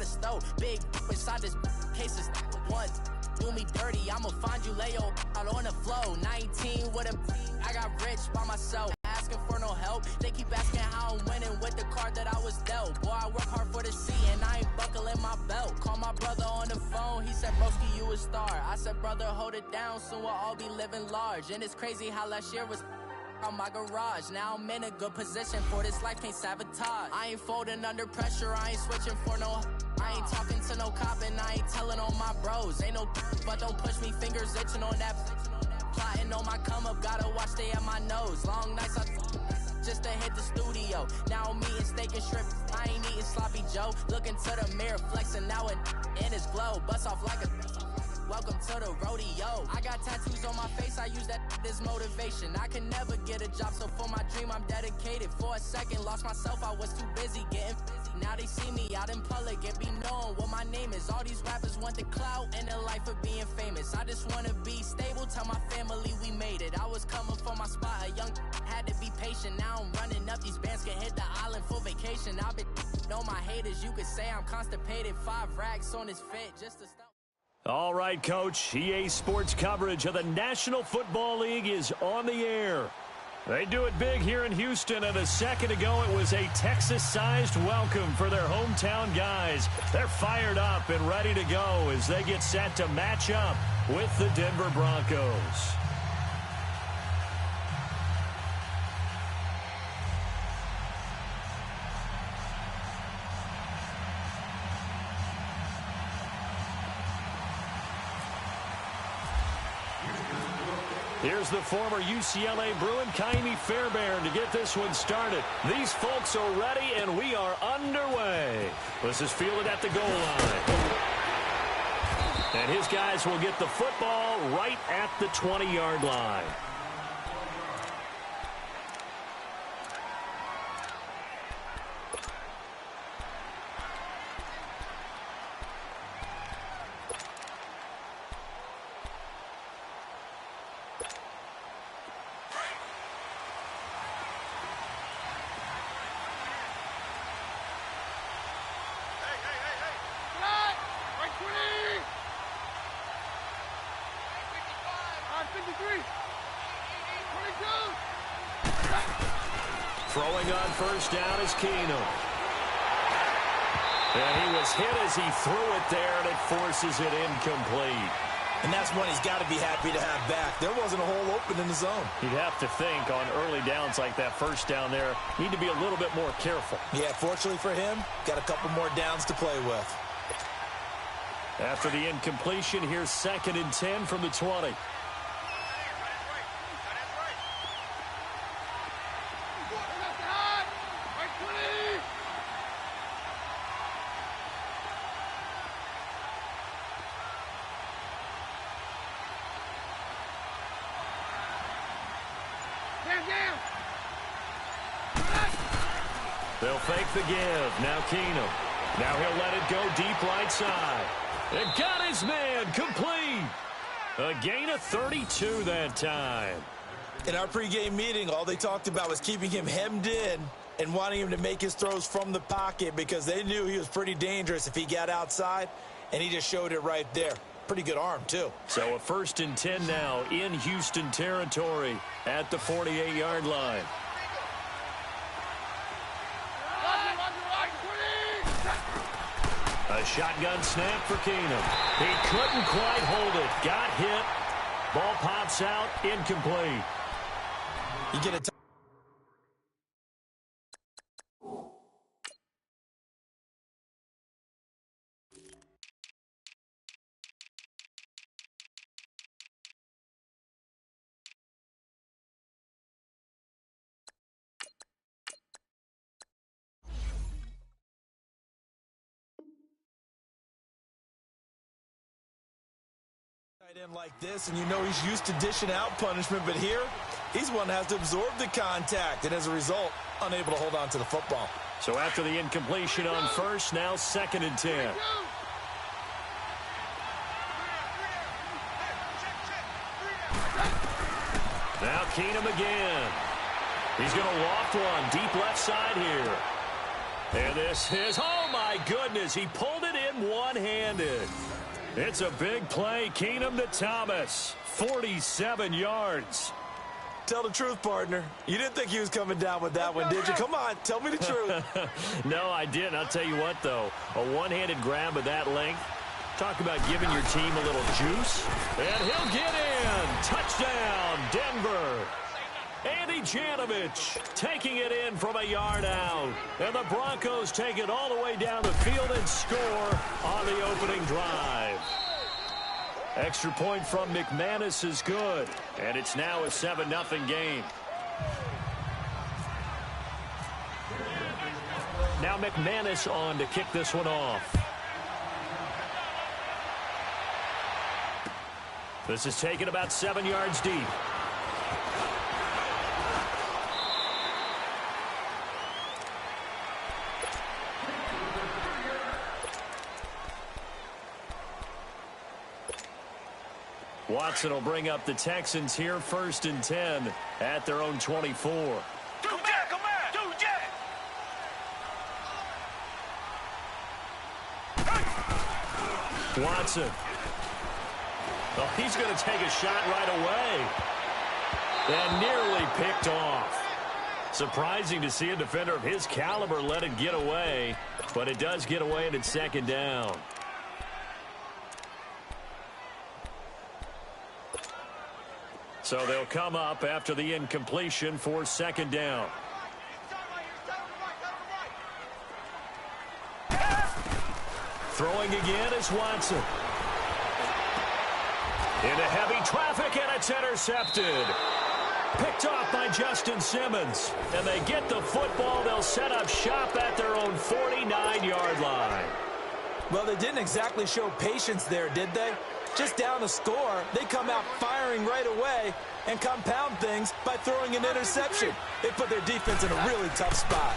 inside a stove. Big inside this case is one. Do me dirty, I'ma find you, lay your out on the flow. 19 with a I got rich by myself. Asking for no help. They keep asking how I'm winning with the card that I was dealt. Boy, I work hard for the C and I ain't buckling my belt. Call my brother on the phone, he said, broski, you a star. I said, brother, hold it down, soon we'll all be living large. And it's crazy how last year was on my garage. Now I'm in a good position for this life, can't sabotage. I ain't folding under pressure, I ain't switching for no. I ain't talking to no cop and I ain't telling on my bros. Ain't no but don't push me, fingers itching on that. Plotting on my come up, gotta watch stay at my nose. Long nights I just to hit the studio. Now I'm eating steak and shrimp, I ain't eating sloppy Joe. Looking to the mirror, flexing now and in his glow. Bust off like a welcome to the rodeo. I got tattoos on my face, I use that as motivation. I can never get a job, so for my dream I'm dedicated. For a second, lost myself, I was too busy getting busy. Now they see me out in public and be known what my name is. All these rappers want the clout and the life of being famous. I just wanna be stable, tell my family we made it. I was coming for my spot, a young had to be patient. Now I'm running up, these bands can hit the island for vacation. I've been know my haters, you could say I'm constipated. 5 racks on his fit just to stop. All right, Coach. EA Sports coverage of the National Football League is on the air. They do it big here in Houston, and a second ago it was a Texas-sized welcome for their hometown guys. They're fired up and ready to go as they get set to match up with the Denver Broncos. Here's the former UCLA Bruin, Kaimi Fairbairn, to get this one started. These folks are ready, and we are underway. This is fielded at the goal line. And his guys will get the football right at the 20-yard line. Throwing on first down is Keenum. And he was hit as he threw it there, and it forces it incomplete. And that's one he's got to be happy to have back. There wasn't a hole open in the zone. You'd have to think on early downs like that first down there, need to be a little bit more careful. Yeah, fortunately for him, got a couple more downs to play with. After the incompletion, here's 2nd and 10 from the 20. They'll fake the give. Now Keenum. Now he'll let it go deep right side. And got his man complete. A gain of 32 that time. In our pregame meeting, all they talked about was keeping him hemmed in and wanting him to make his throws from the pocket because they knew he was pretty dangerous if he got outside, and he just showed it right there. Pretty good arm, too. So a 1st and 10 now in Houston territory at the 48-yard line. A shotgun snap for Keenum. He couldn't quite hold it. Got hit. Ball pops out. Incomplete. You get a in like this, and you know he's used to dishing out punishment, but here he's one that has to absorb the contact, and as a result, unable to hold on to the football. So after the incompletion on first, now 2nd and 10. Now Keenum again. He's going to loft one deep left side here. And this is, oh my goodness, he pulled it in one-handed. It's a big play. Keenum to Thomas. 47 yards. Tell the truth, partner. You didn't think he was coming down with that one, did you? Come on, tell me the truth. No, I didn't. I'll tell you what, though. A one-handed grab of that length. Talk about giving your team a little juice. And he'll get in. Touchdown, Denver. Andy Janovich taking it in from a yard out. And the Broncos take it all the way down the field and score on the opening drive. Extra point from McManus is good. And it's now a 7-0 game. Now McManus on to kick this one off. This is taken about 7 yards deep. Watson will bring up the Texans here, 1st and 10 at their own 24. Watson. Oh, he's going to take a shot right away. And nearly picked off. Surprising to see a defender of his caliber let it get away, but it does get away and it's 2nd down. So they'll come up after the incompletion for 2nd down. Throwing again is Watson. Into heavy traffic, and it's intercepted. Picked off by Justin Simmons. And they get the football. They'll set up shop at their own 49-yard line. Well, they didn't exactly show patience there, did they? Just down a score, they come out firing right away and compound things by throwing an interception. They put their defense in a really tough spot.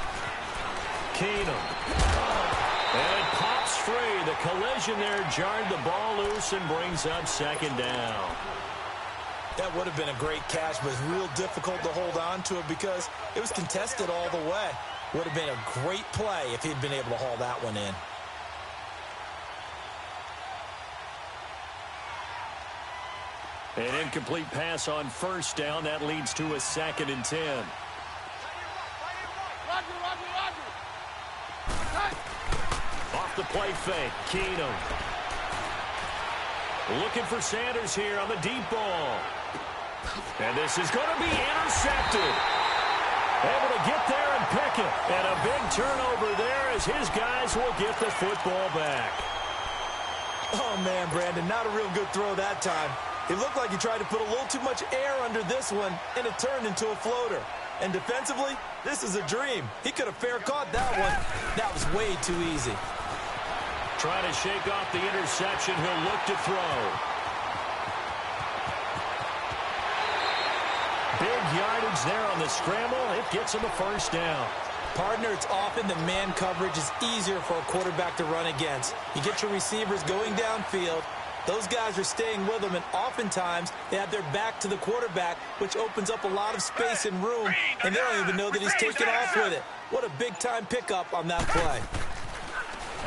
Keenum. And it pops free. The collision there jarred the ball loose and brings up 2nd down. That would have been a great catch, but it's real difficult to hold on to it because it was contested all the way. Would have been a great play if he'd been able to haul that one in. An incomplete pass on 1st down. That leads to a 2nd and 10. Off the play fake, Keenum. Looking for Sanders here on the deep ball. And this is going to be intercepted. Able to get there and pick it. And a big turnover there as his guys will get the football back. Oh, man, Brandon, not a real good throw that time. It looked like he tried to put a little too much air under this one, and it turned into a floater. And defensively, this is a dream. He could have fair caught that one. That was way too easy. Trying to shake off the interception. He'll look to throw. Big yardage there on the scramble. It gets him a 1st down. Partner, it's often the man coverage is easier for a quarterback to run against. You get your receivers going downfield. Those guys are staying with him, and oftentimes they have their back to the quarterback, which opens up a lot of space and room, and they don't even know that he's taken off with it. What a big-time pickup on that play.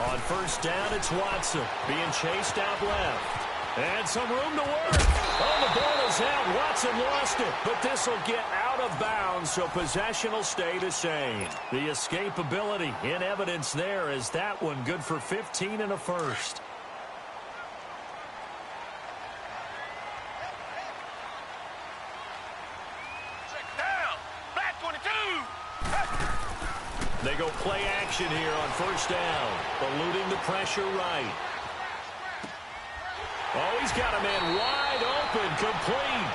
On 1st down, it's Watson being chased out left. And some room to work. Oh, the ball is out. Watson lost it, but this will get out of bounds, so possession will stay the same. The escapability in evidence there is that one good for 15 and a 1st. They go play action here on 1st down. Eluding the pressure right. Oh, he's got a man wide open, complete.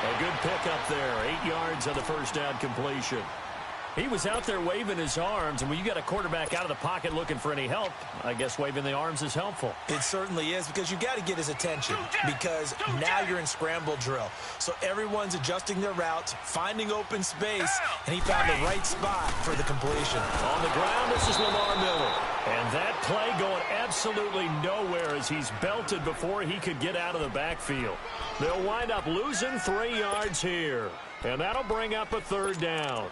A good pickup there. 8 yards on the 1st down completion. He was out there waving his arms, and when you got a quarterback out of the pocket looking for any help, I guess waving the arms is helpful. It certainly is, because you got to get his attention, because now you're in scramble drill. So everyone's adjusting their routes, finding open space, and he found the right spot for the completion. On the ground, this is Lamar Miller. And that play going absolutely nowhere as he's belted before he could get out of the backfield. They'll wind up losing 3 yards here. And that'll bring up a 3rd down.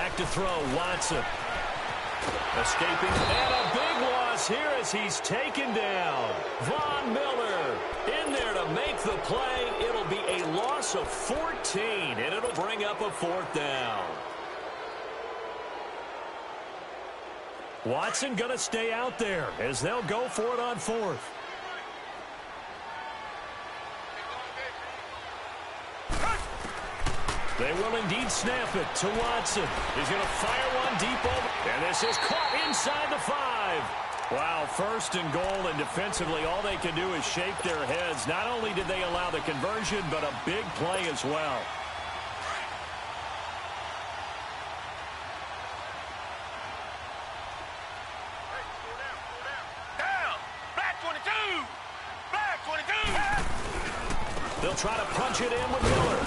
Back to throw, Watson. Escaping, and a big loss here as he's taken down. Von Miller in there to make the play. It'll be a loss of 14, and it'll bring up a 4th down. Watson going to stay out there as they'll go for it on 4th. They will indeed snap it to Watson. He's going to fire one deep over. And this is caught inside the 5. Wow, 1st and goal, and defensively all they can do is shake their heads. Not only did they allow the conversion, but a big play as well. They'll try to punch it in with Miller.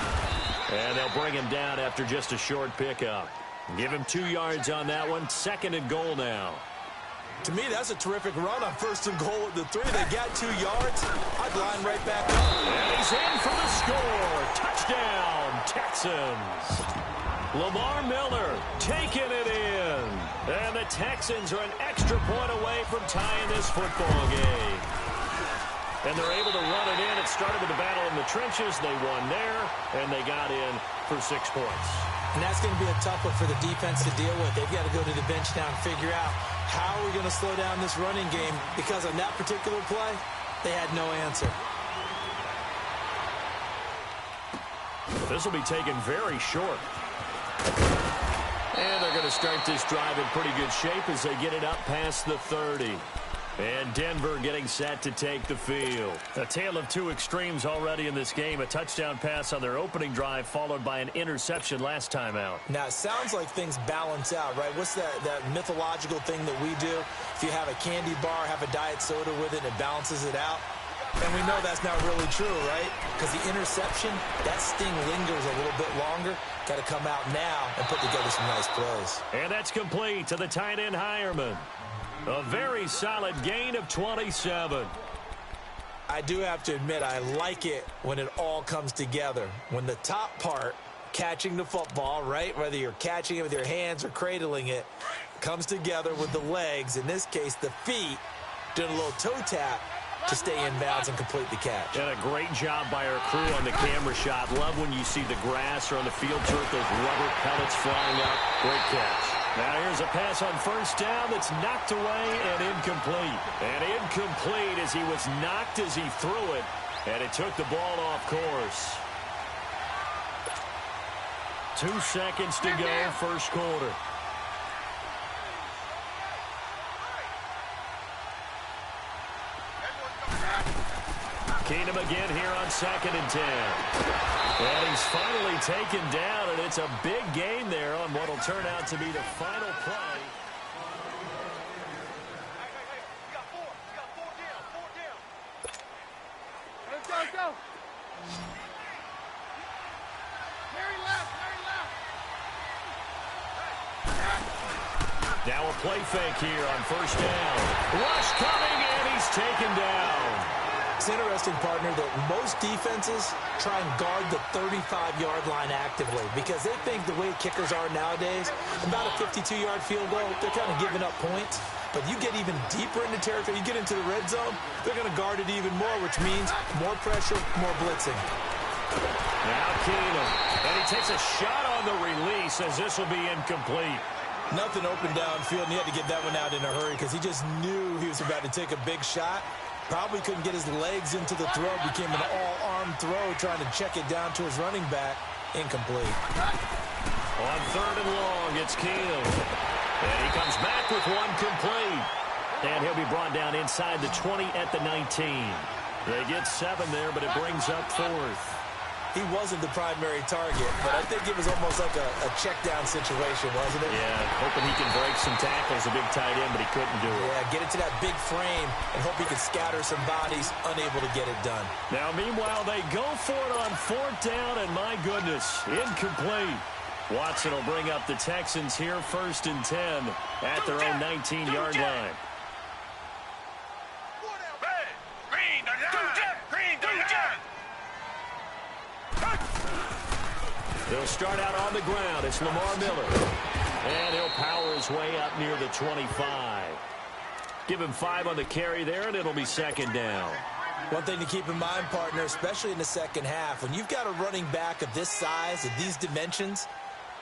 And they'll bring him down after just a short pickup. Give him 2 yards on that one. 2nd and goal now. To me, that's a terrific run on 1st and goal at the 3. They got 2 yards. I'd line right back up. And he's in for the score. Touchdown, Texans. Lamar Miller taking it in. And the Texans are an extra point away from tying this football game. And they're able to run it in. It started with a battle in the trenches. They won there, and they got in for 6 points. And that's going to be a tough one for the defense to deal with. They've got to go to the bench now and figure out how are we going to slow down this running game, because on that particular play, they had no answer. This will be taken very short. And they're going to start this drive in pretty good shape as they get it up past the 30. And Denver getting set to take the field. A tale of 2 extremes already in this game. A touchdown pass on their opening drive, followed by an interception last time out. Now, it sounds like things balance out, right? What's that mythological thing that we do? If you have a candy bar, have a diet soda with it, and it balances it out. And we know that's not really true, right? Because the interception, that sting lingers a little bit longer. Got to come out now and put together some nice plays. And that's complete to the tight end Hireman. A very solid gain of 27. I do have to admit, I like it when it all comes together. When the top part, catching the football, right, whether you're catching it with your hands or cradling it, comes together with the legs, in this case the feet, doing a little toe tap to stay in bounds and complete the catch. And a great job by our crew on the camera shot. Love when you see the grass or on the field turf, those rubber pellets flying up. Great catch. Now here's a pass on 1st down that's knocked away and incomplete. And incomplete as he was knocked as he threw it. And it took the ball off course. 2 seconds to go, 1st quarter. Keenum again here on 2nd and 10. And he's finally taken down, and it's a big gain there on what will turn out to be the final play. Go. Harry left. Now a play fake here on 1st down. Rush coming, and he's taken down. It's interesting, partner, that most defenses try and guard the 35-yard line actively because they think the way kickers are nowadays, about a 52-yard field goal, they're kind of giving up points. But you get even deeper into territory, you get into the red zone, they're going to guard it even more, which means more pressure, more blitzing. Now Keenum, and he takes a shot on the release as this will be incomplete. Nothing open downfield, and he had to get that one out in a hurry because he just knew he was about to take a big shot. Probably couldn't get his legs into the throw. Became an all-arm throw, trying to check it down to his running back. Incomplete. On 3rd and long, it's Keenum. And he comes back with one complete. And he'll be brought down inside the 20 at the 19. They get 7 there, but it brings up 4th. He wasn't the primary target, but I think it was almost like a check-down situation, wasn't it? Yeah, hoping he can break some tackles, a big tight end, but he couldn't do it. Yeah, get into that big frame and hope he could scatter some bodies, unable to get it done. Now, meanwhile, they go for it on 4th down, and my goodness, incomplete. Watson will bring up the Texans here, 1st and 10 at their own 19-yard line. They'll start out on the ground. It's Lamar Miller. And he'll power his way up near the 25. Give him 5 on the carry there, and it'll be second down. One thing to keep in mind, partner, especially in the second half, when you've got a running back of this size, of these dimensions,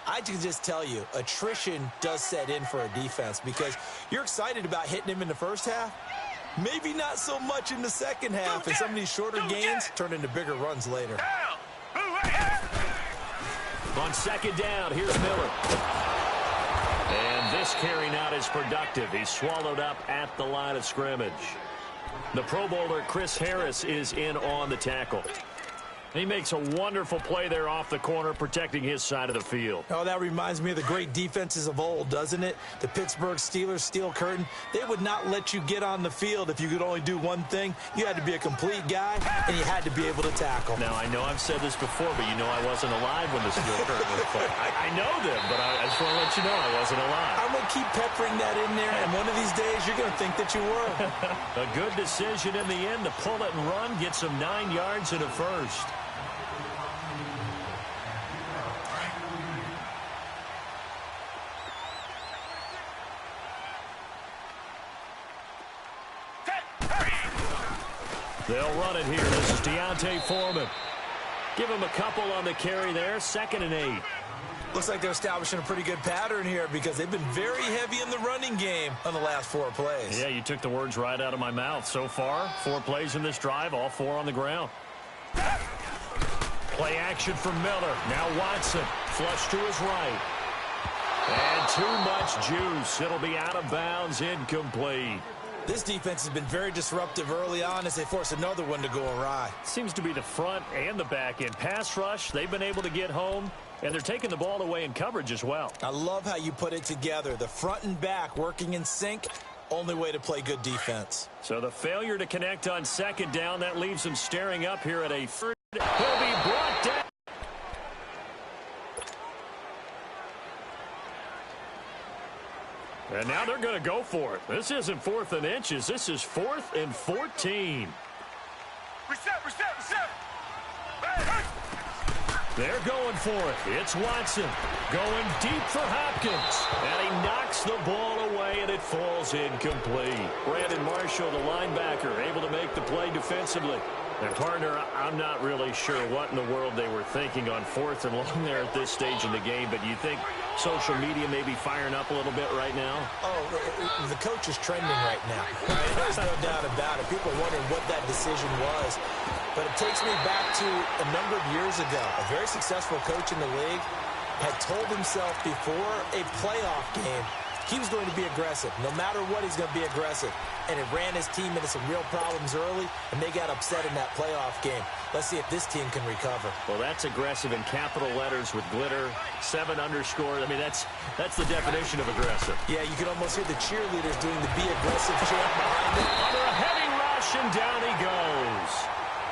I can just tell you, attrition does set in for a defense because you're excited about hitting him in the first half. Maybe not so much in the second half, and some of these shorter gains turn into bigger runs later. On second down, here's Miller. And this carry not as productive. He's swallowed up at the line of scrimmage. The Pro Bowler Chris Harris is in on the tackle. He makes a wonderful play there off the corner, protecting his side of the field. Oh, that reminds me of the great defenses of old, doesn't it? The Pittsburgh Steelers steel curtain. They would not let you get on the field if you could only do one thing. You had to be a complete guy, and you had to be able to tackle. Now, I know I've said this before, but you know I wasn't alive when the steel curtain was put. I know them, but I just want to let you know I wasn't alive. I'm going to keep peppering that in there, and one of these days you're going to think that you were. A good decision in the end to pull it and run, get some 9 yards and a first. They'll run it here. This is Deontay Foreman. Give him a couple on the carry there. 2nd and 8. Looks like they're establishing a pretty good pattern here because they've been very heavy in the running game on the last 4 plays. Yeah, you took the words right out of my mouth. So far, 4 plays in this drive, all 4 on the ground. Play action from Miller. Now Watson. Flush to his right. And too much juice. It'll be out of bounds, incomplete. This defense has been very disruptive early on as they force another one to go awry. Seems to be the front and the back end. Pass rush, they've been able to get home, and they're taking the ball away in coverage as well. I love how you put it together. The front and back working in sync, only way to play good defense. So the failure to connect on 2nd down, that leaves him staring up here at a 3rd. He'll be brought down. And now they're going to go for it. This isn't 4th and inches. This is 4th and 14. Reset. They're going for it. It's Watson going deep for Hopkins. And he knocks the ball away, and it falls incomplete. Brandon Marshall, the linebacker, able to make the play defensively. And, partner, I'm not really sure what in the world they were thinking on 4th and long there at this stage in the game, but you think social media may be firing up a little bit right now? Oh, the coach is trending right now. There's no doubt about it. People are wondering what that decision was. But it takes me back to a number of years ago. A very successful coach in the league had told himself before a playoff game he was going to be aggressive. No matter what, he's going to be aggressive. And it ran his team into some real problems early, and they got upset in that playoff game. Let's see if this team can recover. Well, that's aggressive in capital letters with glitter, 7 underscore. I mean, that's the definition of aggressive. Yeah, you can almost hear the cheerleaders doing the be aggressive chant behind it. Under a heavy rush, and down he goes.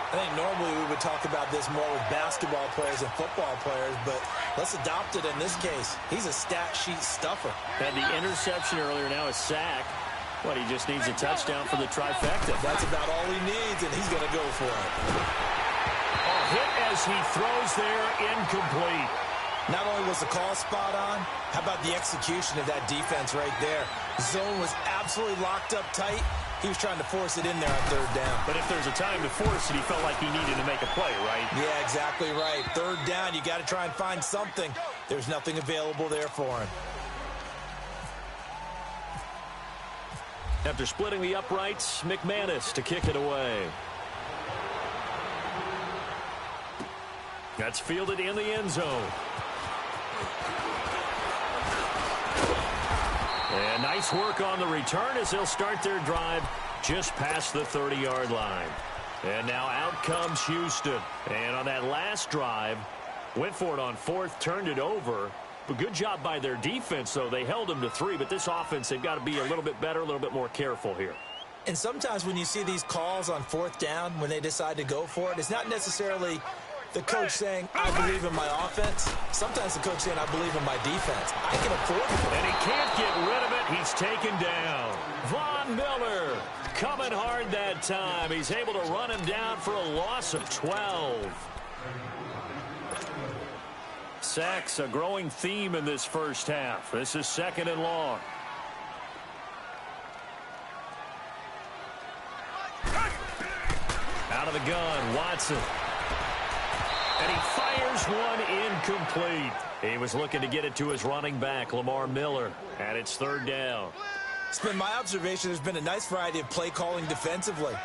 I think normally we would talk about this more with basketball players and football players, but let's adopt it in this case. He's a stat sheet stuffer. Had the interception earlier, now a sack. What, he just needs a touchdown for the trifecta. That's about all he needs, and he's going to go for it. A hit as he throws there, incomplete. Not only was the call spot on, how about the execution of that defense right there? Zone was absolutely locked up tight. He was trying to force it in there on 3rd down. But if there's a time to force it, he felt like he needed to make a play, right? Yeah, exactly right. 3rd down, you got to try and find something. There's nothing available there for him. After splitting the uprights, McManus to kick it away. That's fielded in the end zone. And nice work on the return as they'll start their drive just past the 30-yard line. And now out comes Houston. And on that last drive, went for it on 4th, turned it over. But good job by their defense, though. They held them to 3, but this offense, they've got to be a little bit better, a little bit more careful here. And sometimes when you see these calls on 4th down, when they decide to go for it, it's not necessarily the coach saying, I believe in my offense. Sometimes the coach saying, I believe in my defense. I can afford it. And he can't get rid of it. He's taken down. Von Miller coming hard that time. He's able to run him down for a loss of 12. Sacks, a growing theme in this first half. This is 2nd and long. Out of the gun, Watson. And he fires one incomplete. He was looking to get it to his running back, Lamar Miller. And it's 3rd down. It's been my observation there's been a nice variety of play calling defensively.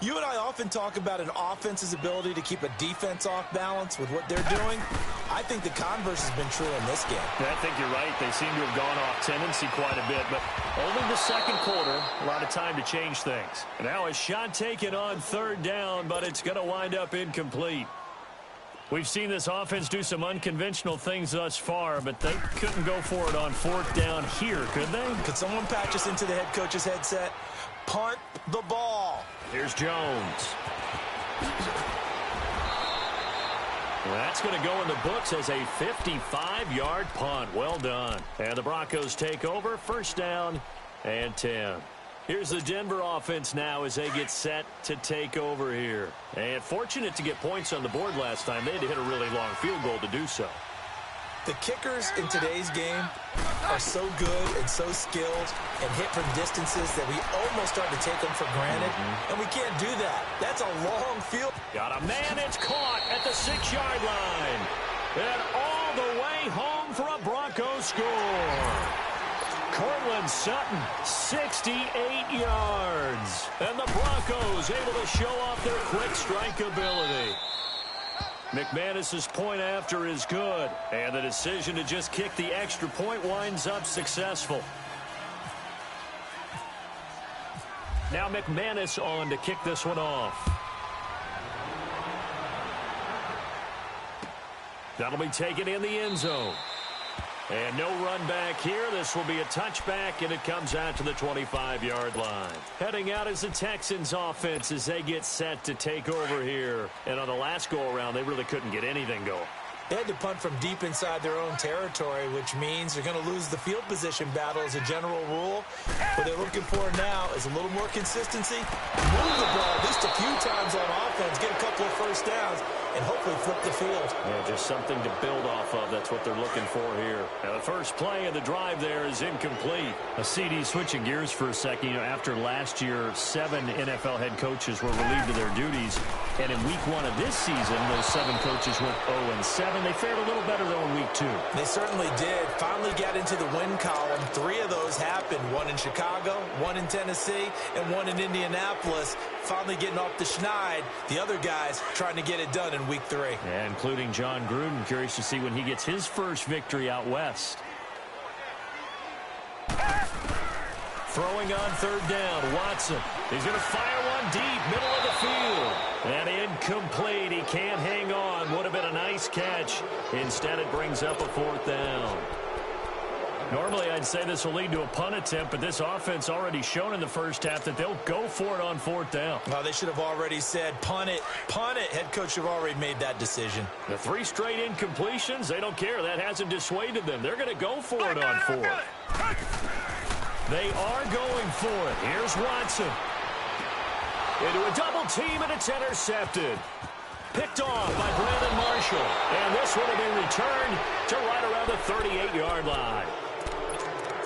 You and I often talk about an offense's ability to keep a defense off balance with what they're doing. I think the converse has been true in this game. I think you're right. They seem to have gone off tendency quite a bit, but only the 2nd quarter. A lot of time to change things. And now a shot taken on 3rd down, but it's going to wind up incomplete. We've seen this offense do some unconventional things thus far, but they couldn't go for it on 4th down here, could they? Could someone patch us into the head coach's headset? Punt the ball. Here's Jones. That's going to go in the books as a 55-yard punt. Well done. And the Broncos take over. 1st down and 10. Here's the Denver offense now as they get set to take over here. And fortunate to get points on the board last time. They had to hit a really long field goal to do so. The kickers in today's game are so good and so skilled and hit from distances that we almost start to take them for granted, and we can't do that. That's a long field. Got a man, it's caught at the 6-yard line. And all the way home for a Broncos score. Cortland Sutton, 68 yards. And the Broncos able to show off their quick strike ability. McManus's point after is good. And the decision to just kick the extra point winds up successful. Now McManus on to kick this one off. That'll be taken in the end zone. And no run back here. This will be a touchback, and it comes out to the 25-yard line. Heading out is the Texans offense as they get set to take over here. And on the last go-around, they really couldn't get anything going. They had to punt from deep inside their own territory, which means they're going to lose the field position battle as a general rule. What they're looking for now is a little more consistency. Move the ball at least a few times on offense, get a couple of 1st downs, and hopefully flip the field. Yeah, just something to build off of. That's what they're looking for here. Now, the first play of the drive there is incomplete. A CD switching gears for a second. You know, after last year, 7 NFL head coaches were relieved of their duties. And in week 1 of this season, those 7 coaches went 0-7. They fared a little better, though, in week 2. They certainly did. Finally got into the win column. 3 of those happened. 1 in Chicago, 1 in Tennessee, and 1 in Indianapolis. Finally getting off the schneid. The other guys trying to get it done in week 3. Yeah, including John Gruden. Curious to see when he gets his first victory out west. Throwing on 3rd down, Watson. He's going to fire one deep, middle of the field. And incomplete. He can't hang on. Would have been a nice catch. Instead, it brings up a 4th down. Normally, I'd say this will lead to a punt attempt, but this offense already shown in the first half that they'll go for it on 4th down. Well, they should have already said, punt it, punt it. Head coach should have already made that decision. The 3 straight incompletions, they don't care. That hasn't dissuaded them. They're going to go for it on 4th. They are going for it. Here's Watson. Into a double team, and it's intercepted. Picked off by Brandon Marshall. And this one will be returned to right around the 38-yard line.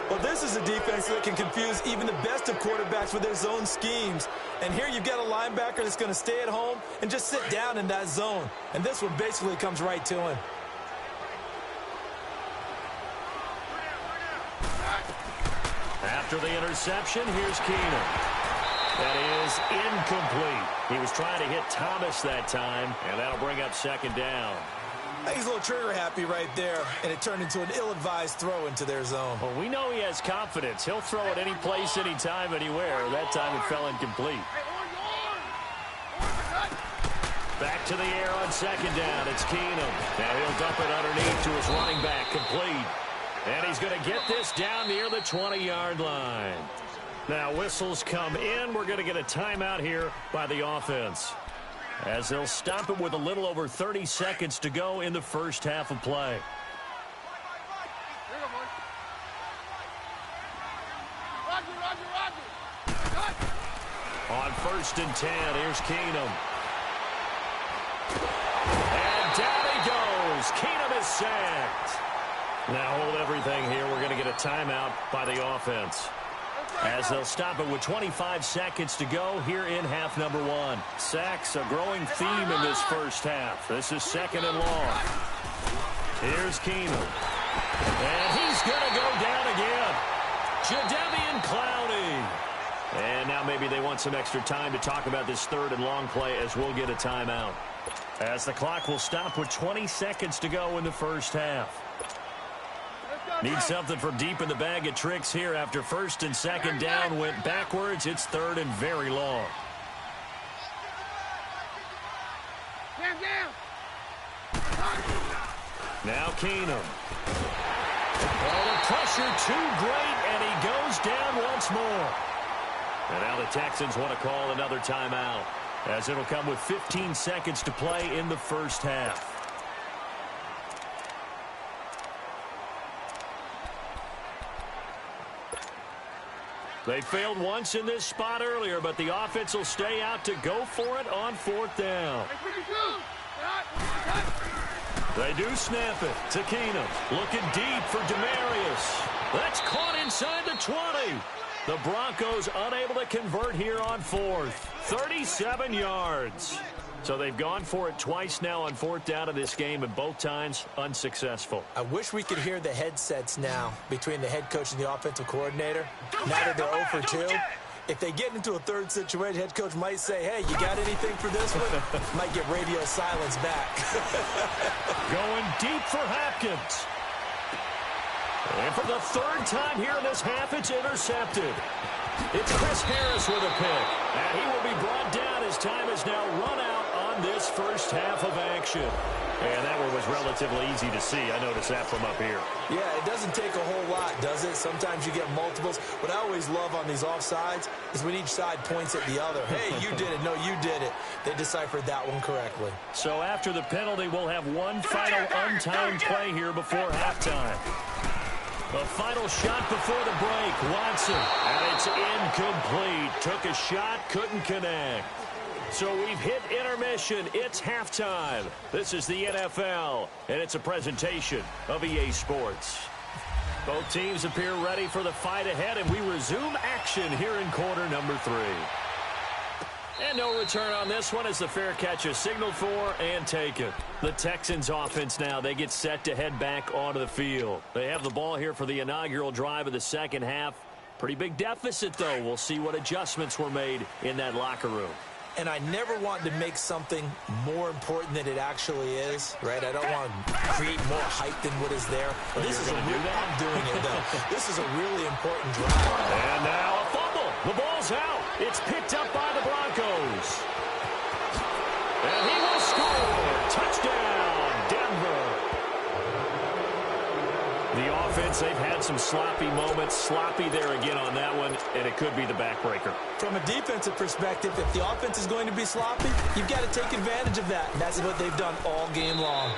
Well, this is a defense that can confuse even the best of quarterbacks with their zone schemes. And here you've got a linebacker that's going to stay at home and just sit down in that zone. And this one basically comes right to him. After the interception, here's Keenum. That is incomplete. He was trying to hit Thomas that time, and that'll bring up 2nd down. I think he's a little trigger happy right there, and it turned into an ill-advised throw into their zone. Well, we know he has confidence. He'll throw it any place, anytime, anywhere. That time it fell incomplete. Back to the air on 2nd down. It's Keenum. Now he'll dump it underneath to his running back, complete. And he's going to get this down near the 20-yard line. Now whistles come in. We're going to get a timeout here by the offense, as they'll stop it with a little over 30 seconds to go in the first half of play. On 1st and 10, here's Keenum. And down he goes. Keenum is sacked. Now hold everything here. We're going to get a timeout by the offense, as they'll stop it with 25 seconds to go here in half number one. Sacks, a growing theme in this first half. This is 2nd and long. Here's Keenum. And he's going to go down again. Jadeveon Clowney. And now maybe they want some extra time to talk about this 3rd and long play, as we'll get a timeout, as the clock will stop with 20 seconds to go in the first half. Need something from deep in the bag of tricks here after 1st and 2nd down went backwards. It's 3rd and very long. Now Keenum. Oh, the pressure too great, and he goes down once more. And now the Texans want to call another timeout, as it'll come with 15 seconds to play in the first half. They failed once in this spot earlier, but the offense will stay out to go for it on 4th down. They do snap it to Keenum. Looking deep for Demarius. That's caught inside the 20. The Broncos unable to convert here on 4th. 37 yards. So they've gone for it twice now on 4th down in this game, and both times unsuccessful. I wish we could hear the headsets now between the head coach and the offensive coordinator. Now that they're 0 for 2, if they get into a 3rd situation, head coach might say, hey, you got anything for this one? Might get radio silence back. Going deep for Hopkins. And for the 3rd time here in this half, it's intercepted. It's Chris Harris with a pick. And he will be brought down as time is now run out on this first half of action. And that one was relatively easy to see. I noticed that from up here. Yeah, it doesn't take a whole lot, does it? Sometimes you get multiples. What I always love on these offsides is when each side points at the other. Hey, you did it. No, you did it. They deciphered that one correctly. So after the penalty, we'll have one final untimed play here before halftime. The final shot before the break, Watson, and it's incomplete. Took a shot, couldn't connect. So we've hit intermission. It's halftime. This is the NFL, and it's a presentation of EA Sports. Both teams appear ready for the fight ahead, and we resume action here in quarter number 3. And no return on this one as the fair catch is signaled for and taken. The Texans offense now, they get set to head back onto the field. They have the ball here for the inaugural drive of the second half. Pretty big deficit, though. We'll see what adjustments were made in that locker room. And I never want to make something more important than it actually is, right? I don't want to create more hype than what is there. But this is I'm doing it, though. This is a really important drive. And now a fumble. The ball's out. It's picked up by the Broncos. And he will score. Touchdown, Denver. The offense, they've had some sloppy moments. Sloppy there again on that one, and it could be the backbreaker. From a defensive perspective, if the offense is going to be sloppy, you've got to take advantage of that. And that's what they've done all game long.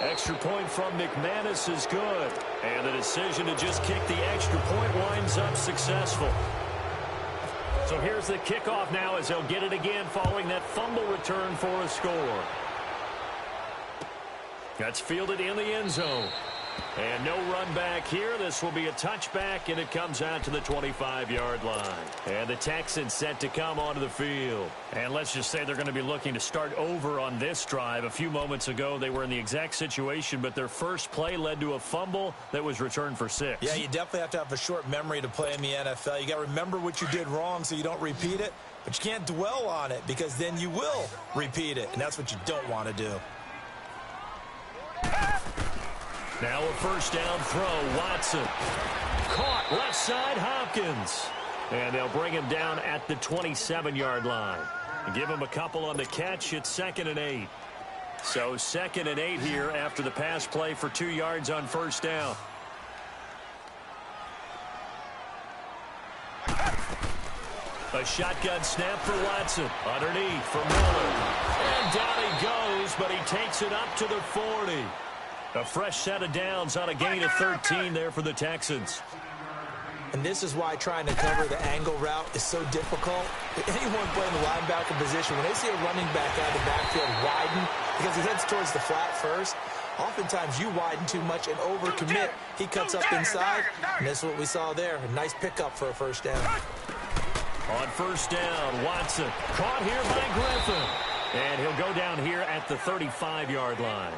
Extra point from McManus is good. And the decision to just kick the extra point winds up successful. So here's the kickoff now as they'll get it again following that fumble return for a score. That's fielded in the end zone. And no run back here. This will be a touchback, and it comes out to the 25-yard line. And the Texans set to come onto the field. And let's just say they're going to be looking to start over on this drive. A few moments ago, they were in the exact situation, but their first play led to a fumble that was returned for 6. Yeah, you definitely have to have a short memory to play in the NFL. You got to remember what you did wrong so you don't repeat it, but you can't dwell on it because then you will repeat it, and that's what you don't want to do. Now a first down throw, Watson. Caught left side, Hopkins. And they'll bring him down at the 27-yard line. Give him a couple on the catch. It's 2nd and 8. So 2nd and 8 here after the pass play for 2 yards on first down. A shotgun snap for Watson. Underneath for Miller. And down he goes, but he takes it up to the 40. A fresh set of downs on a gain of 13 there for the Texans. And this is why trying to cover the angle route is so difficult. Anyone playing the linebacker position, when they see a running back out of the backfield widen because he heads towards the flat first, Oftentimes you widen too much and overcommit. He cuts up inside, and that's what we saw there. A nice pickup for a first down. On first down, Watson caught here by Griffin. And he'll go down here at the 35-yard line.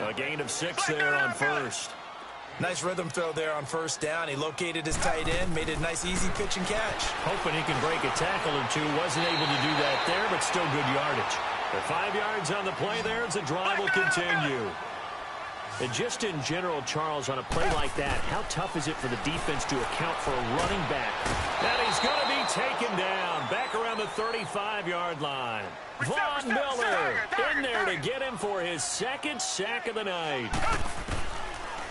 A gain of 6 there on first. Nice rhythm throw there on first down. He located his tight end, made it a nice easy pitch and catch. Hoping he can break a tackle or two. Wasn't able to do that there, but still good yardage. The 5 yards on the play there as the drive will continue. And just in general, Charles, on a play like that, how tough is it for the defense to account for a running back? And he's going to be taken down back around the 35-yard line. Von Miller in there to get him for his second sack of the night.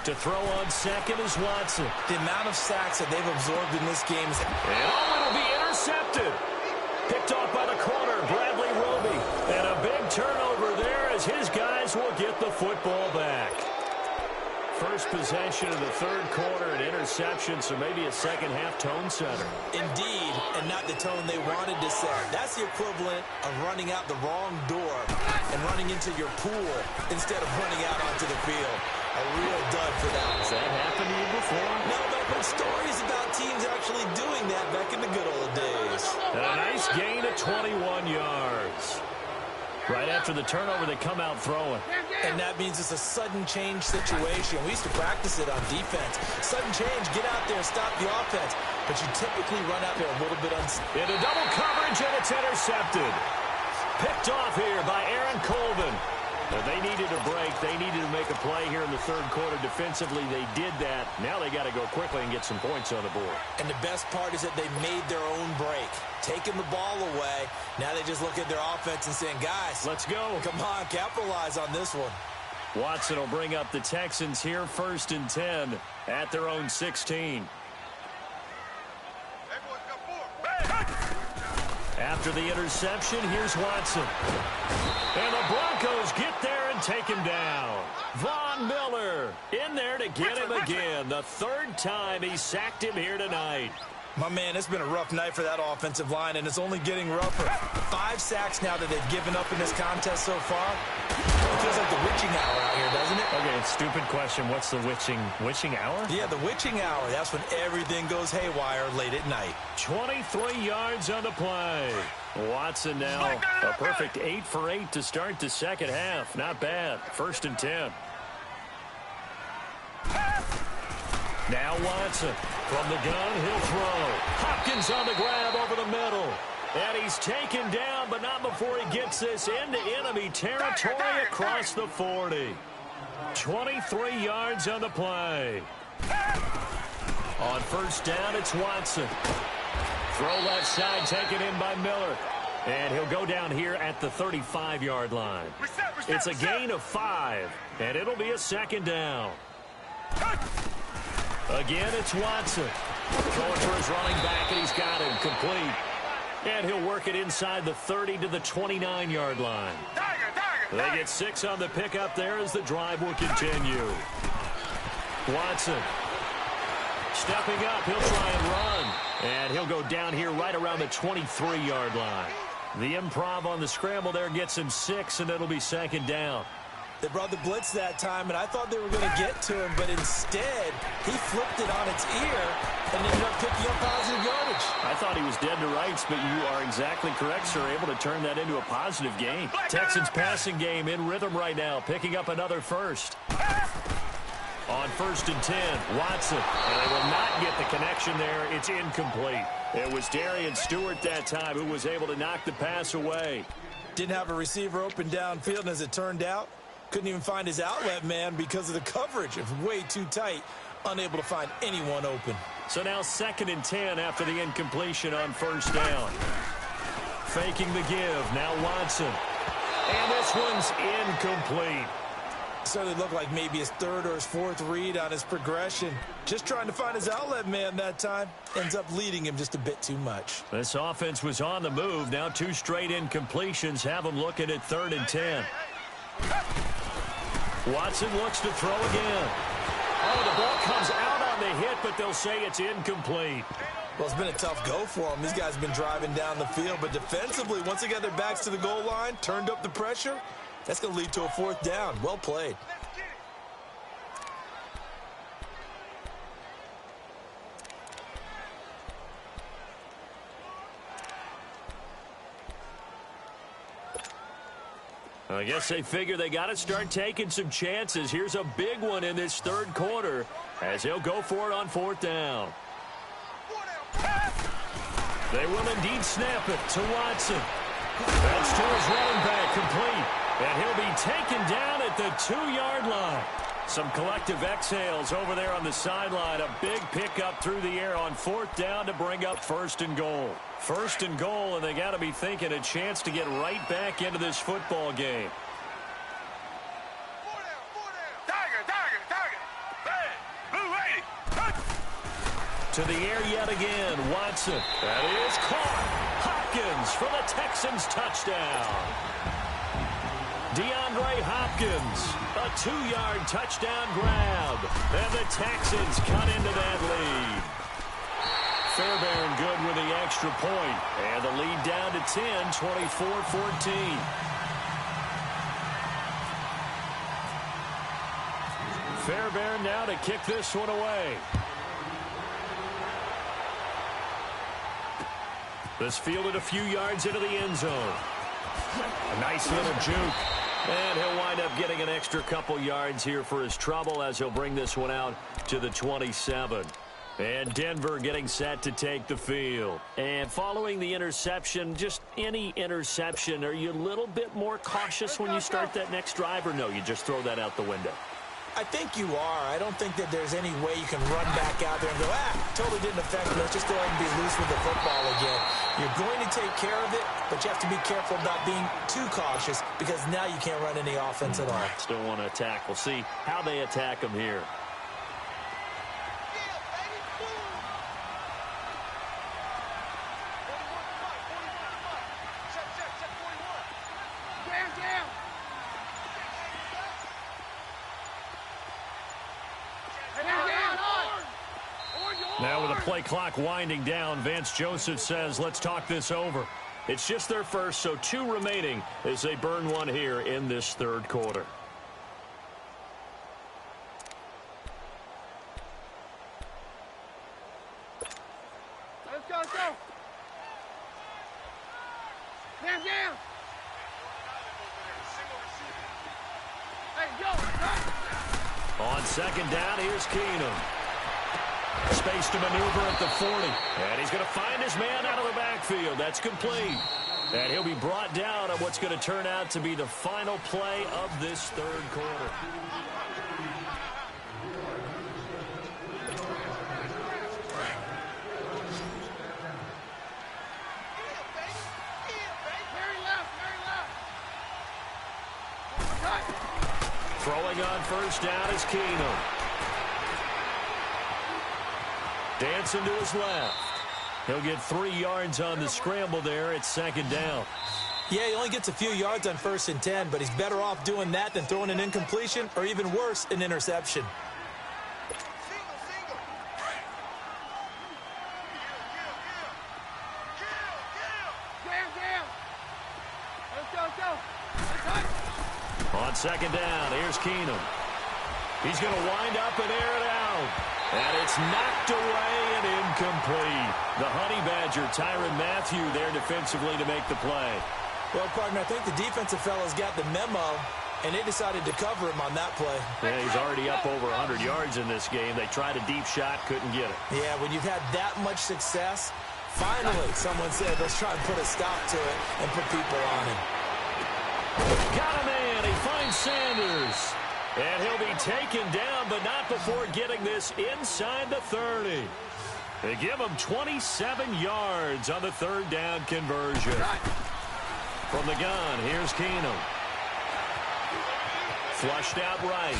To throw on second is Watson. The amount of sacks that they've absorbed in this game is... And it'll be intercepted. Picked off by the corner, Bradley Roby. And a big turnover there as his guys will get the football back. First possession of the third quarter, an interception, so maybe a second-half tone setter. Indeed, and not the tone they wanted to set. That's the equivalent of running out the wrong door and running into your pool instead of running out onto the field. A real dud for that. Has that happened to you before? No, but I've heard stories about teams actually doing that back in the good old days. And a nice gain of 21 yards. Right after the turnover, they come out throwing. And that means it's a sudden change situation. We used to practice it on defense. Sudden change, get out there, stop the offense. But you typically run out there a little bit into double coverage, and it's intercepted. Picked off here by Aaron Colvin. They needed a break. They needed to make a play here in the third quarter. Defensively, they did that. Now they got to go quickly and get some points on the board. And the best part is that they made their own break. Taking the ball away. Now they just look at their offense and saying, guys, let's go. Come on, capitalize on this one. Watson will bring up the Texans here, 1st and 10 at their own 16. After the interception, here's Watson. And the Broncos get there and take him down. Von Miller in there to get him again. The third time he sacked him here tonight. My man, it's been a rough night for that offensive line, and it's only getting rougher. 5 sacks now that they've given up in this contest so far. It feels like the witching hour out here, doesn't it? Okay, stupid question. What's the witching hour? Yeah, the witching hour. That's when everything goes haywire late at night. 23 yards on the play. Watson now a perfect 8 for 8 to start the second half. Not bad. 1st and 10. Now Watson from the gun, he'll throw. Hopkins on the grab over the middle. And he's taken down, but not before he gets this into enemy territory across the 40. 23 yards on the play. On first down, it's Watson. Throw left side, taken in by Miller. And he'll go down here at the 35-yard line. It's a gain of 5, and it'll be a second down. Again, it's Watson. Throwing for his running back, and he's got him complete. And he'll work it inside the 30 to the 29-yard line. They get 6 on the pickup there as the drive will continue. Watson stepping up. He'll try and run. And he'll go down here right around the 23-yard line. The improv on the scramble there gets him 6, and it'll be second down. They brought the blitz that time, and I thought they were going to get to him, but instead, he flipped it on its ear and ended up picking up positive yardage. I thought he was dead to rights, but you are exactly correct, sir. Able to turn that into a positive gain. Texans passing game in rhythm right now, picking up another first. On 1st and 10, Watson, and they will not get the connection there. It's incomplete. It was Darian Stewart that time who was able to knock the pass away. Didn't have a receiver open downfield, and as it turned out, couldn't even find his outlet man because of the coverage. It was way too tight, unable to find anyone open. So now 2nd and 10 after the incompletion on first down. Faking the give, now Watson. And this one's incomplete. Certainly looked like maybe his 3rd or his 4th read on his progression. Just trying to find his outlet man that time. Ends up leading him just a bit too much. This offense was on the move. Now 2 straight incompletions have him looking at 3rd and 10. Watson looks to throw again. Oh, the ball comes out on the hit, but they'll say it's incomplete. Well, it's been a tough go for him. These guys have been driving down the field, but defensively, once they got their backs to the goal line, turned up the pressure, that's going to lead to a 4th down. Well played. I guess they figure they got to start taking some chances. Here's a big one in this third quarter as he'll go for it on fourth down. They will indeed snap it to Watson. That's to his running back, complete. And he'll be taken down at the 2-yard line. Some collective exhales over there on the sideline. A big pickup through the air on fourth down to bring up first and goal. First and goal, and they got to be thinking a chance to get right back into this football game. To the air yet again, Watson. That is caught. Hopkins for the Texans touchdown. DeAndre Hopkins, a 2-yard touchdown grab. And the Texans cut into that lead. Fairbairn good with the extra point. And the lead down to 10, 24-14. Fairbairn now to kick this one away. This fielded a few yards into the end zone. A nice little juke. And he'll wind up getting an extra couple yards here for his trouble as he'll bring this one out to the 27. And Denver getting set to take the field. And following the interception, just any interception, are you a little bit more cautious when you start that next drive, or no, you just throw that out the window? I think you are. I don't think that there's any way you can run back out there and go, totally didn't affect me. Let's just go ahead and be loose with the football again. You're going to take care of it, but you have to be careful about being too cautious because now you can't run any offense at all. Still want to attack. We'll see how they attack him here. Now with the play clock winding down, Vance Joseph says, let's talk this over. It's just their first, so 2 remaining as they burn one here in this third quarter. Let's go, let's go. Man down. Hey, go. On second down, here's Keenum. Space to maneuver at the 40. And he's going to find his man out of the backfield. That's complete. And he'll be brought down on what's going to turn out to be the final play of this third quarter. Throwing on first down is Keenum. Dancing to his left. He'll get 3 yards on the scramble there at second down. Yeah, he only gets a few yards on 1st and 10, but he's better off doing that than throwing an incompletion or even worse, an interception. On second down, here's Keenum. He's going to wind up and air it out. And it's knocked away and incomplete. The Honey Badger, Tyrann Mathieu, there defensively to make the play. Well, partner, I think the defensive fellas got the memo, and they decided to cover him on that play. Yeah, he's already up over 100 yards in this game. They tried a deep shot, couldn't get it. Yeah, when you've had that much success, finally someone said, let's try and put a stop to it and put people on him. Got a man. He finds Sanders. And he'll be taken down, but not before getting this inside the 30. They give him 27 yards on the third down conversion. From the gun, here's Keenum. Flushed out right.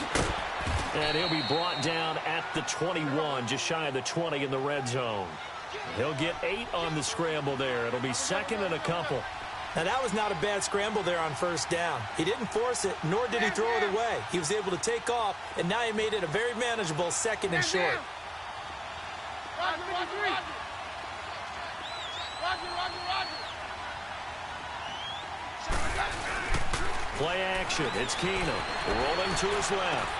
And he'll be brought down at the 21, just shy of the 20 in the red zone. He'll get 8 on the scramble there. It'll be second and a couple. Now, that was not a bad scramble there on first down. He didn't force it, nor did he throw it away. He was able to take off, and now he made it a very manageable second and short. Play action. It's Keenum rolling to his left.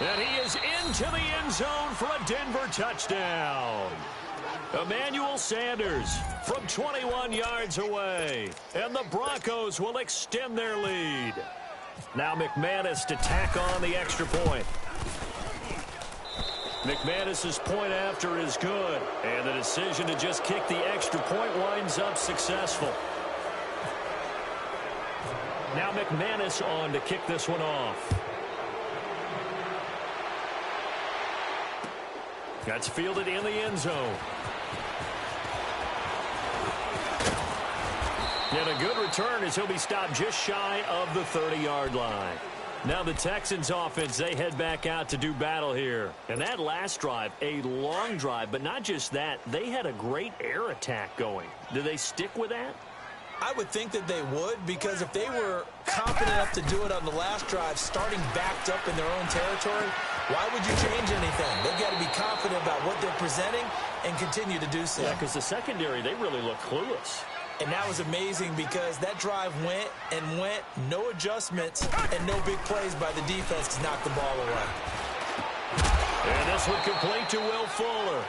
And he is into the end zone for a Denver touchdown. Emmanuel Sanders from 21 yards away. And the Broncos will extend their lead. Now McManus to tack on the extra point. McManus's point after is good. And the decision to just kick the extra point winds up successful. Now McManus on to kick this one off. That's fielded in the end zone. And a good return as he'll be stopped just shy of the 30-yard line. Now the Texans offense, they head back out to do battle here. And that last drive, a long drive, but not just that, they had a great air attack going. Do they stick with that? I would think that they would, because if they were confident enough to do it on the last drive, starting backed up in their own territory, why would you change anything? They've got to be confident about what they're presenting and continue to do so. Yeah, because the secondary, they really look clueless. And that was amazing because that drive went and went, no adjustments, and no big plays by the defense to knock the ball away. And this one complete to Will Fuller.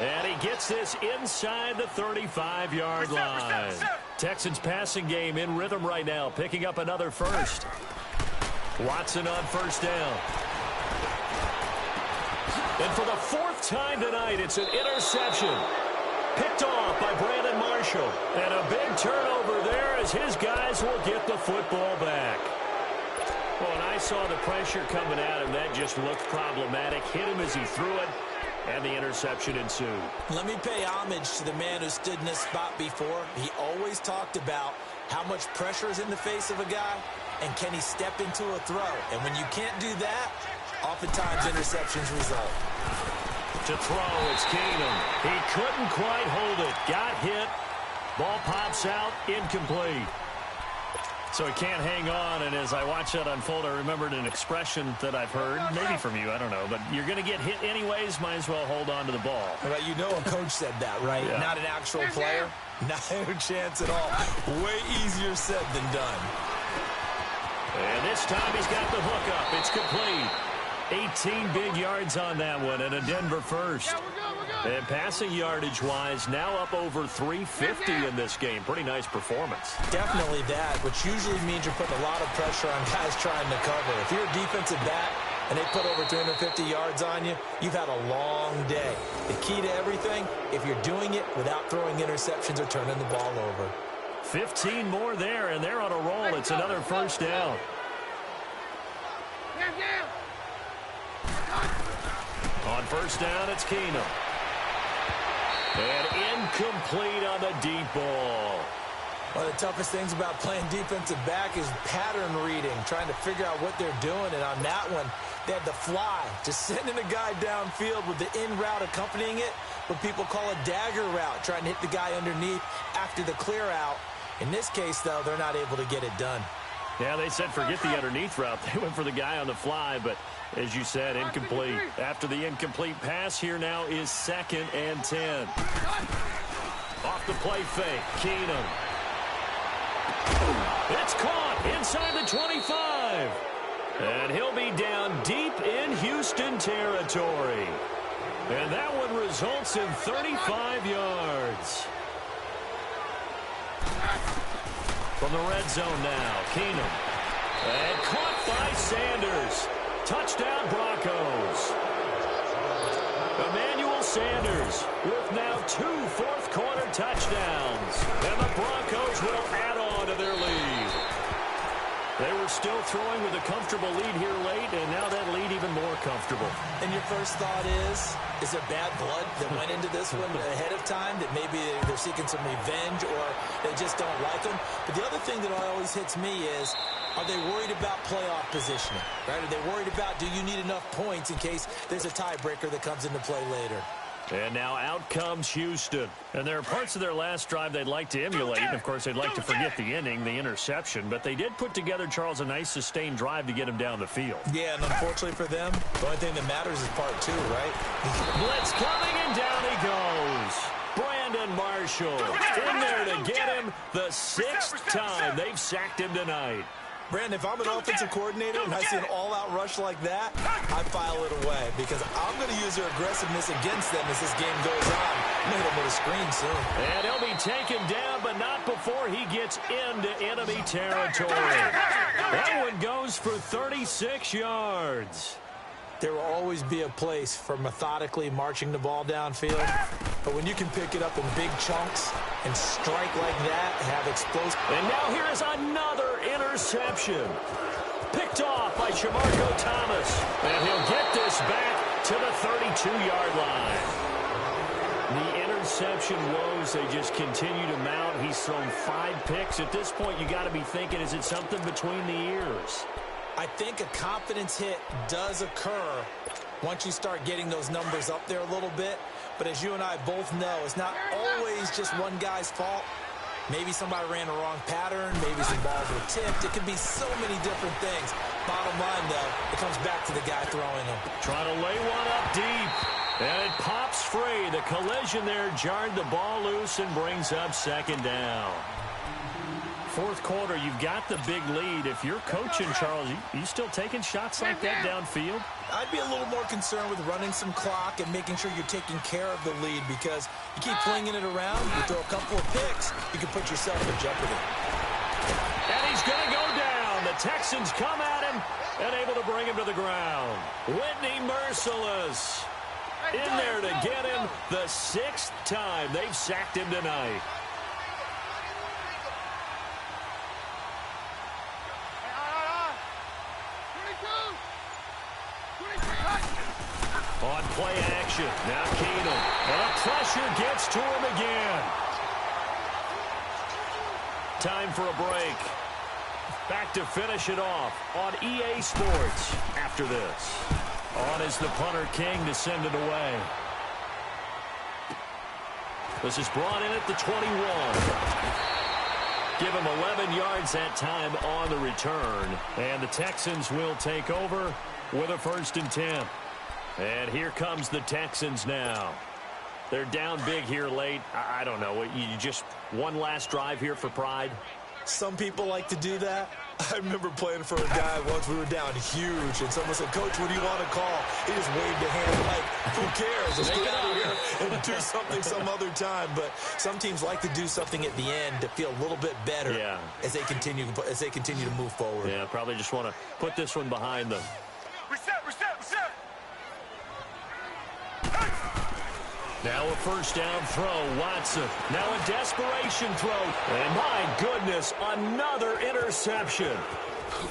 And he gets this inside the 35-yard line. Texans passing game in rhythm right now, picking up another first. Watson on first down. And for the fourth time tonight, it's an interception. Picked off by Brandon Marshall. And a big turnover there as his guys will get the football back. Well, and I saw the pressure coming at him. That just looked problematic. Hit him as he threw it, and the interception ensued. Let me pay homage to the man who stood in this spot before. He always talked about how much pressure is in the face of a guy, and can he step into a throw. And when you can't do that, oftentimes interceptions result. To throw, it's Keenum. He couldn't quite hold it. Got hit. Ball pops out, incomplete. So he can't hang on, and as I watch that unfold, I remembered an expression that I've heard, maybe from you, I don't know, but you're going to get hit anyways, might as well hold on to the ball. Well, you know a coach said that, right? Yeah. Not an actual player. Not a chance at all. Way easier said than done. And this time he's got the hook up. It's complete. 18 big yards on that one, and a Denver first. And passing yardage-wise, now up over 350 in this game. Pretty nice performance. Definitely that, which usually means you're putting a lot of pressure on guys trying to cover. If you're a defensive back and they put over 250 yards on you, you've had a long day. The key to everything, if you're doing it without throwing interceptions or turning the ball over. 15 more there, and they're on a roll. It's another first down. On first down, it's Keenum. And incomplete on the deep ball. One of the toughest things about playing defensive back is pattern reading, trying to figure out what they're doing. And on that one, they had the fly, just sending a guy downfield with the in route accompanying it, what people call a dagger route, trying to hit the guy underneath after the clear out. In this case, though, they're not able to get it done. Yeah, they said forget the underneath route. They went for the guy on the fly, but as you said, incomplete. After the incomplete pass, here now is 2nd and 10. Off the play fake, Keenum. It's caught inside the 25. And he'll be down deep in Houston territory. And that one results in 35 yards. From the red zone now, Keenum. And caught by Sanders. Touchdown, Broncos. Emmanuel Sanders with now 2 fourth-quarter touchdowns. And the Broncos will add on to their lead. They were still throwing with a comfortable lead here late, and now that lead even more comfortable. And your first thought is there bad blood that went into this one ahead of time, that maybe they're seeking some revenge or they just don't like them? But the other thing that always hits me is, are they worried about playoff positioning? Right? Are they worried about, do you need enough points in case there's a tiebreaker that comes into play later? And now out comes Houston. And there are parts of their last drive they'd like to emulate. And, of course, they'd like to forget the inning, the interception. But they did put together, Charles, a nice sustained drive to get him down the field. Yeah, and unfortunately for them, the only thing that matters is part 2, right? Blitz coming, and down he goes. Brandon Marshall in there to get him the 6th time they've sacked him tonight. Brandon, if I'm an offensive coordinator and I see an all-out rush like that, I file it away because I'm going to use their aggressiveness against them as this game goes on. I'm going to hit him with a screen soon. And he'll be taken down, but not before he gets into enemy territory. That one goes for 36 yards. There will always be a place for methodically marching the ball downfield, but when you can pick it up in big chunks and strike like that, have explosive. And now here is another interception. Picked off by Shamarko Thomas. And he'll get this back to the 32-yard line. The interception woes, they just continue to mount. He's thrown 5 picks. At this point, you got to be thinking, is it something between the ears? I think a confidence hit does occur once you start getting those numbers up there a little bit. But as you and I both know, it's not always just one guy's fault. Maybe somebody ran the wrong pattern. Maybe some balls were tipped. It could be so many different things. Bottom line, though, it comes back to the guy throwing them. Trying to lay one up deep. And it pops free. The collision there jarred the ball loose and brings up second down. Fourth quarter, you've got the big lead. If you're coaching, Charles, you still taking shots like that downfield? I'd be a little more concerned with running some clock and making sure you're taking care of the lead because you keep flinging it around, you throw a couple of picks, you can put yourself in jeopardy. And he's going to go down. The Texans come at him and able to bring him to the ground. Whitney Merciless in there to get him the 6th time they've sacked him tonight. On play action, now Keenum. And the pressure gets to him again. Time for a break. Back to finish it off on EA Sports after this. On is the punter King to send it away. This is brought in at the 21. Give him 11 yards that time on the return. And the Texans will take over with a 1st and 10. And here comes the Texans now. They're down big here late. I don't know. You just one last drive here for pride? Some people like to do that. I remember playing for a guy once. We were down huge, and someone said, "Coach, what do you want to call?" He just waved a hand like, who cares? Let's get out of here and do something some other time. But some teams like to do something at the end to feel a little bit better as they continue to move forward. Yeah, probably just want to put this one behind them. Reset. Now a 1st down throw, Watson. Now a desperation throw. And my goodness, another interception.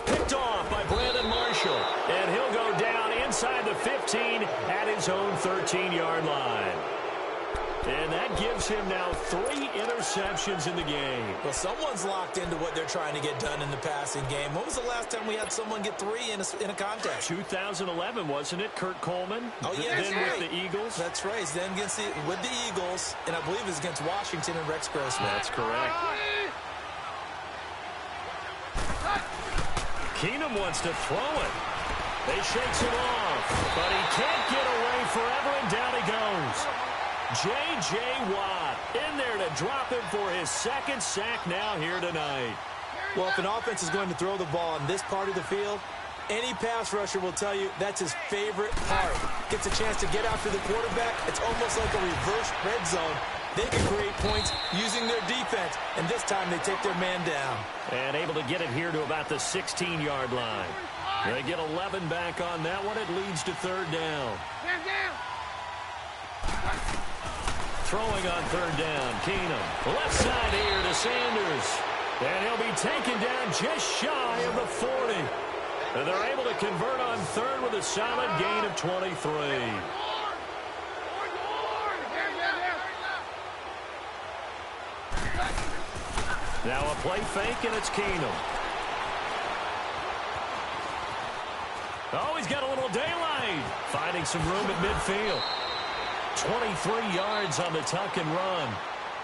Picked off by Brandon Marshall. And he'll go down inside the 15 at his own 13-yard line. And that gives him now 3 interceptions in the game. Well, someone's locked into what they're trying to get done in the passing game. When was the last time we had someone get 3 in a contest? 2011, wasn't it? Kurt Coleman? Oh, yeah. Then with the Eagles? That's right. Then with the Eagles, and I believe it was against Washington and Rex Grossman. That's correct. Keenum wants to throw it. They shakes him off, but he can't get away forever, and down he goes. J.J. Watt in there to drop him for his 2nd sack now here tonight. Well, if an offense is going to throw the ball on this part of the field, any pass rusher will tell you that's his favorite part. Gets a chance to get after the quarterback. It's almost like a reverse red zone. They can create points using their defense, and this time they take their man down. And able to get it here to about the 16-yard line. They get 11 back on that one. It leads to 3rd down. Throwing on 3rd down, Keenum. Left side here to Sanders. And he'll be taken down just shy of the 40. And they're able to convert on 3rd with a solid gain of 23. Now a play fake, and it's Keenum. Oh, he's got a little daylight. Finding some room at midfield. 23 yards on the tuck and run.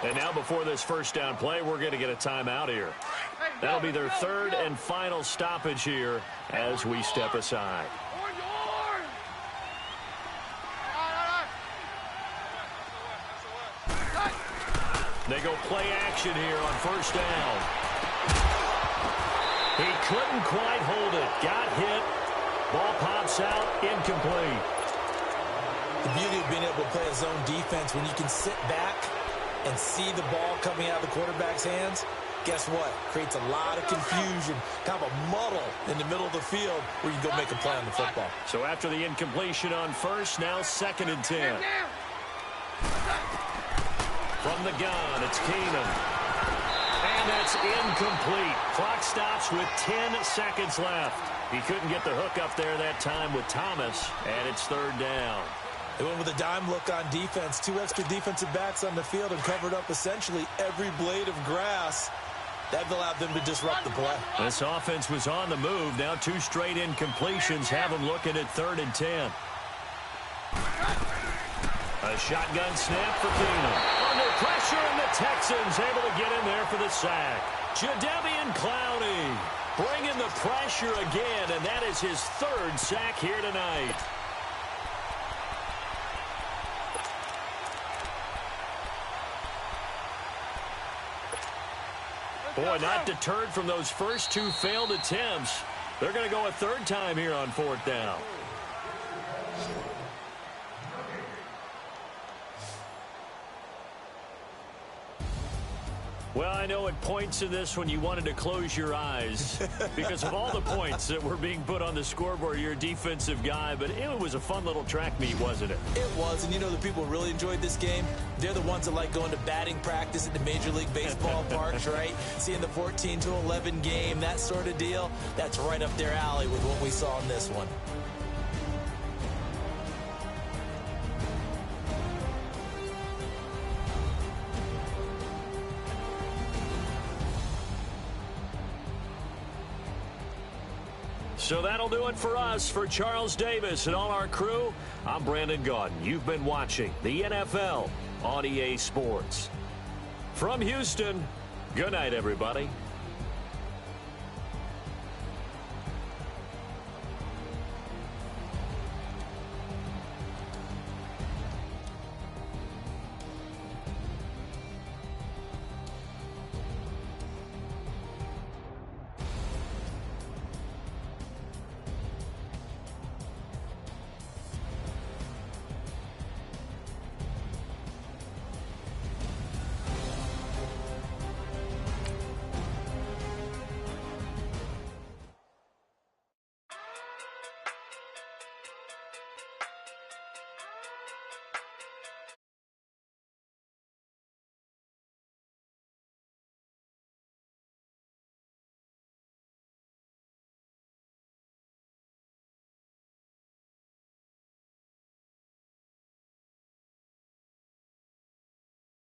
And now before this 1st down play, we're going to get a timeout here. That'll be their 3rd and final stoppage here as we step aside. They go play action here on 1st down. He couldn't quite hold it. Got hit. Ball pops out, incomplete. The beauty of being able to play a zone defense, when you can sit back and see the ball coming out of the quarterback's hands, guess what? Creates a lot of confusion, kind of a muddle in the middle of the field where you can go make a play on the football. So after the incompletion on first, now 2nd and 10. From the gun, it's Keenum. And that's incomplete. Clock stops with 10 seconds left. He couldn't get the hook up there that time with Thomas, and it's 3rd down. They went with a dime look on defense. 2 extra defensive backs on the field and covered up essentially every blade of grass. That allowed them to disrupt the play. This offense was on the move. Now 2 straight incompletions have them looking at 3rd and 10. A shotgun snap for Keenum. Under pressure, and the Texans able to get in there for the sack. Jadeveon Clowney bringing the pressure again, and that is his 3rd sack here tonight. Boy, not deterred from those first 2 failed attempts. They're going to go a 3rd time here on 4th down. Well, I know at points in this when you wanted to close your eyes because of all the points that were being put on the scoreboard. You're a defensive guy, but it was a fun little track meet, wasn't it? It was, and you know the people who really enjoyed this game? They're the ones that like going to batting practice at the Major League Baseball parks, right? Seeing the 14-11 game, that sort of deal. That's right up their alley with what we saw in this one. So that'll do it for us. For Charles Davis and all our crew, I'm Brandon Gaudin. You've been watching the NFL on EA Sports. From Houston, good night, everybody.